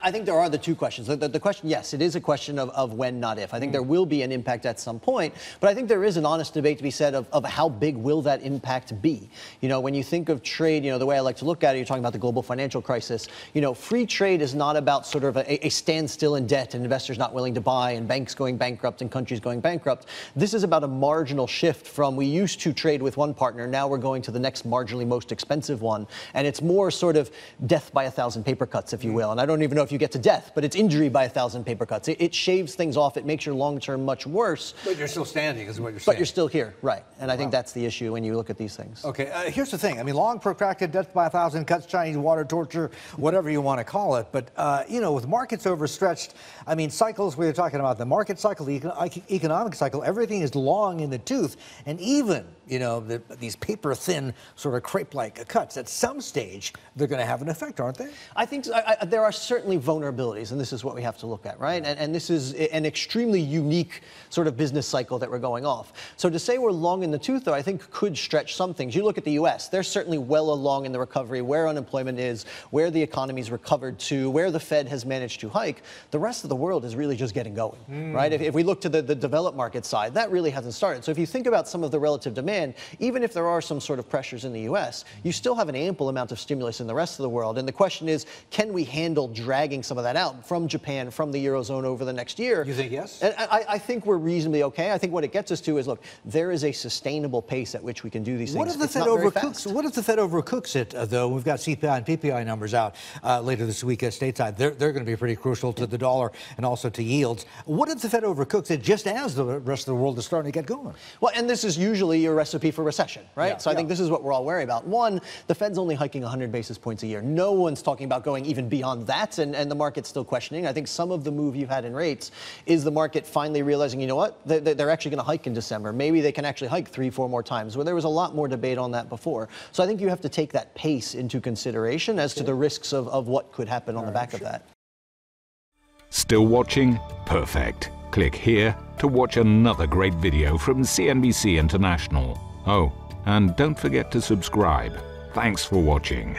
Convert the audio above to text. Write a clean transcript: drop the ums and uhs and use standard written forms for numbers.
I think there are the two questions. The question, yes, it is a question of when, not if. I think there will be an impact at some point, but I think there is an honest debate to be said of how big will that impact be. You know, when you think of trade, you know, the way I like to look at it, you're talking about the global financial crisis. You know, free trade is not about sort of a standstill in debt and investors not willing to buy and banks going bankrupt and countries going bankrupt. This is about a marginal shift from we used to trade with one partner, now we're going to the next marginally most expensive one. And it's more sort of death by 1,000 paper cuts, if you will. And I don't even know if you get to death, but it's injury by 1,000 paper cuts. It shaves things off. It makes your long term much worse. But you're still standing, is what you're saying. But you're still here, right? And I think that's the issue when you look at these things. Okay, here's the thing. I mean, long protracted death by 1,000 cuts, Chinese water torture, whatever you want to call it. But you know, with markets overstretched, I mean, cycles. We were talking about the market cycle, the economic cycle. Everything is long in the tooth, and even you know these paper thin sort of crepe-like cuts. At some stage, they're going to have an effect, aren't they? I think there are certainly vulnerabilities, and this is what we have to look at, right? And this is an extremely unique sort of business cycle that we're going off. So to say we're long in the tooth, though, I think could stretch some things. You look at the U.S., they're certainly well along in the recovery, where unemployment is, where the economy's recovered to, where the Fed has managed to hike. The rest of the world is really just getting going, right? If we look to the developed market side, that really hasn't started. So if you think about some of the relative demand, even if there are some sort of pressures in the U.S., you still have an ample amount of stimulus in the rest of the world. And the question is, can we handle dragging some of that out from Japan, from the Eurozone over the next year? You think yes? And I think we're reasonably okay. I think what it gets us to is, look, there is a sustainable pace at which we can do these things. What if the Fed overcooks it, though? We've got CPI and PPI numbers out later this week stateside. They're going to be pretty crucial to the dollar and also to yields. What if the Fed overcooks it just as the rest of the world is starting to get going? Well, and this is usually your recipe for recession, right? Yeah, so I think this is what we're all wary about. One, the Fed's only hiking 100 basis points a year. No one's talking about going even beyond that, and the market's still questioning. I think some of the move you've had in rates is the market finally realizing, you know what, they're actually going to hike in December. Maybe they can actually hike 3-4 more times, where there was a lot more debate on that before. So I think you have to take that pace into consideration as to the risks of what could happen on the back of that. Still watching? Perfect. Click here to watch another great video from CNBC International. Oh, and don't forget to subscribe. Thanks for watching.